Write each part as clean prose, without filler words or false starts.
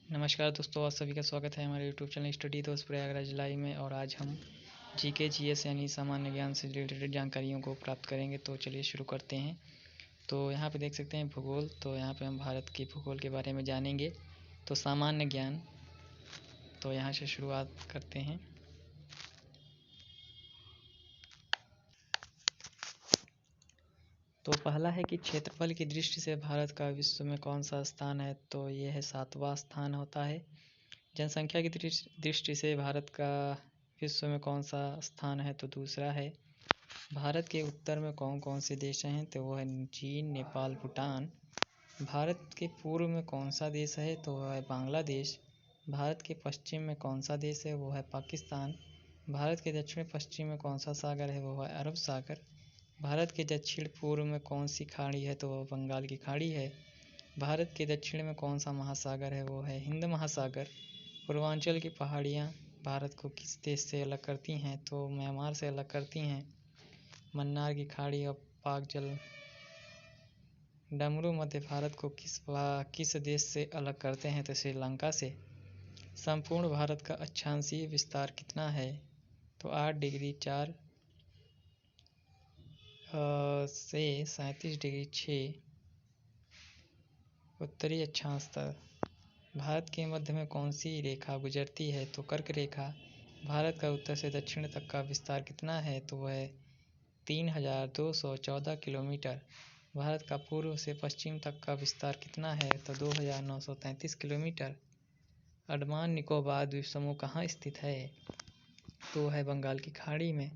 नमस्कार दोस्तों, आप सभी का स्वागत है हमारे यूट्यूब चैनल स्टडी दोस्त प्रयागराज लाइव में। और आज हम जीके जीएस यानी सामान्य ज्ञान से रिलेटेड जानकारियों को प्राप्त करेंगे। तो चलिए शुरू करते हैं। तो यहाँ पे देख सकते हैं भूगोल। तो यहाँ पे हम भारत के भूगोल के बारे में जानेंगे। तो सामान्य ज्ञान, तो यहाँ से शुरुआत करते हैं। तो पहला है कि क्षेत्रफल की दृष्टि से भारत का विश्व में कौन सा स्थान है। तो ये है 7वां स्थान होता है। जनसंख्या की दृष्टि से भारत का विश्व में कौन सा स्थान है। तो दूसरा है। भारत के उत्तर में कौन कौन से देश हैं। तो वो है चीन, नेपाल, भूटान। भारत के पूर्व में कौन सा देश है। तो वह है बांग्लादेश। भारत के पश्चिम में कौन सा देश है। वो है पाकिस्तान। भारत के दक्षिण पश्चिम में कौन सा सागर है। वो है अरब सागर। भारत के दक्षिण पूर्व में कौन सी खाड़ी है। तो वह बंगाल की खाड़ी है। भारत के दक्षिण में कौन सा महासागर है। वो है हिंद महासागर। पूर्वांचल की पहाड़ियाँ भारत को किस देश से अलग करती हैं। तो म्यांमार से अलग करती हैं। मन्नार की खाड़ी और पाक जल डमरू मध्य भारत को किस देश से अलग करते हैं। तो श्रीलंका से। संपूर्ण भारत का अक्षांशीय विस्तार कितना है। तो 8 डिग्री 4 से 37 डिग्री 6 उत्तरी अक्षांश तक। भारत के मध्य में कौन सी रेखा गुजरती है। तो कर्क रेखा। भारत का उत्तर से दक्षिण तक का विस्तार कितना है। तो वह 3214 किलोमीटर। भारत का पूर्व से पश्चिम तक का विस्तार कितना है। तो 2933 किलोमीटर। अंडमान निकोबार द्वीप समूह कहाँ स्थित है। तो है बंगाल की खाड़ी में।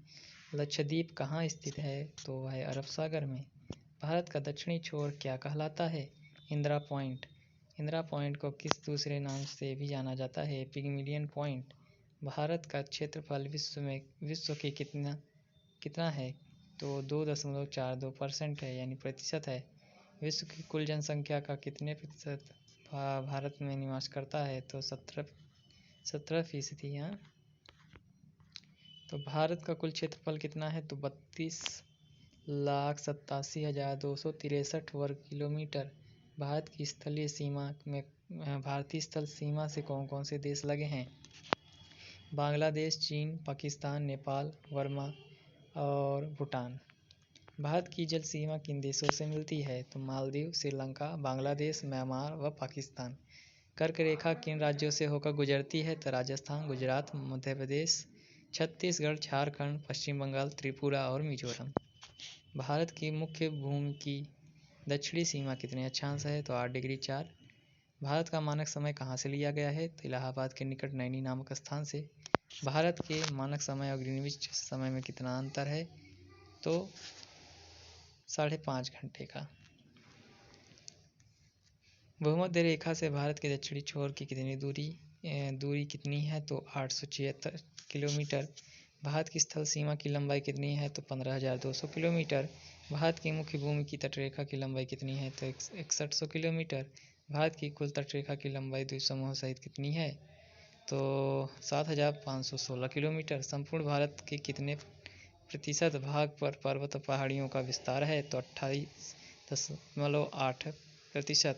लक्षद्वीप कहाँ स्थित है। तो वह है अरब सागर में। भारत का दक्षिणी छोर क्या कहलाता है। इंदिरा पॉइंट। इंदिरा पॉइंट को किस दूसरे नाम से भी जाना जाता है। पिग्मलियन पॉइंट। भारत का क्षेत्रफल विश्व के कितना है। तो 2.42% है, यानी प्रतिशत है। विश्व की कुल जनसंख्या का कितने प्रतिशत भारत में निवास करता है। तो 17%। हाँ। तो भारत का कुल क्षेत्रफल कितना है। तो 32,87,263 वर्ग किलोमीटर। भारत की स्थलीय सीमा में भारतीय स्थल सीमा से कौन कौन से देश लगे हैं। बांग्लादेश, चीन, पाकिस्तान, नेपाल, बर्मा और भूटान। भारत की जल सीमा किन देशों से मिलती है। तो मालदीव, श्रीलंका, बांग्लादेश, म्यांमार व पाकिस्तान। कर्क रेखा किन राज्यों से होकर गुजरती है। तो राजस्थान, गुजरात, मध्य प्रदेश, छत्तीसगढ़, झारखंड, पश्चिम बंगाल, त्रिपुरा और मिजोरम। भारत की मुख्य भूमि की दक्षिणी सीमा कितने अक्षांश है। तो 8 डिग्री 4। भारत का मानक समय कहाँ से लिया गया है। तो इलाहाबाद के निकट नैनी नामक स्थान से। भारत के मानक समय और ग्रीनविच समय में कितना अंतर है। तो 5.5 घंटे का। भूमध्य रेखा से भारत के दक्षिणी छोर की कितनी दूरी कितनी है। तो 876 किलोमीटर। भारत की स्थल सीमा की लंबाई कितनी है। तो 15,200 किलोमीटर। भारत की मुख्य भूमि की तटरेखा की लंबाई कितनी है। तो 6100 किलोमीटर। भारत की कुल तटरेखा की लंबाई द्वीप समूह सहित कितनी है। तो 7,516 किलोमीटर। संपूर्ण भारत के कितने प्रतिशत भाग पर पर्वत और पहाड़ियों का विस्तार है। तो 28.8%।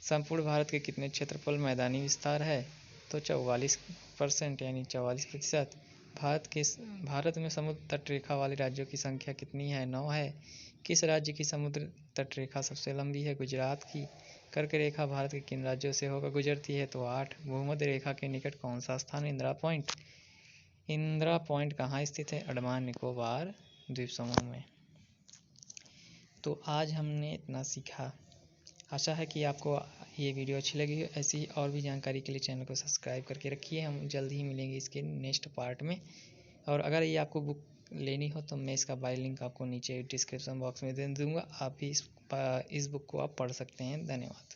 संपूर्ण भारत के कितने क्षेत्रफल मैदानी विस्तार है। तो 44%, यानी 44%। भारत में समुद्र तटरेखा वाले राज्यों की संख्या कितनी है। 9 है। किस राज्य की समुद्र तटरेखा सबसे लंबी है। गुजरात की। कर्क रेखा भारत के किन राज्यों से होकर गुजरती है। तो 8। भूमध्य रेखा के निकट कौन सा स्थान है। इंदिरा पॉइंट। इंदिरा पॉइंट कहाँ स्थित है। अंडमान निकोबार द्वीप समूह में। तो आज हमने इतना सीखा। आशा है कि आपको ये वीडियो अच्छी लगी। ऐसी और भी जानकारी के लिए चैनल को सब्सक्राइब करके रखिए। हम जल्द ही मिलेंगे इसके नेक्स्ट पार्ट में। और अगर ये आपको बुक लेनी हो तो मैं इसका बाय लिंक आपको नीचे डिस्क्रिप्शन बॉक्स में दे दूँगा। आप भी इस बुक को आप पढ़ सकते हैं। धन्यवाद।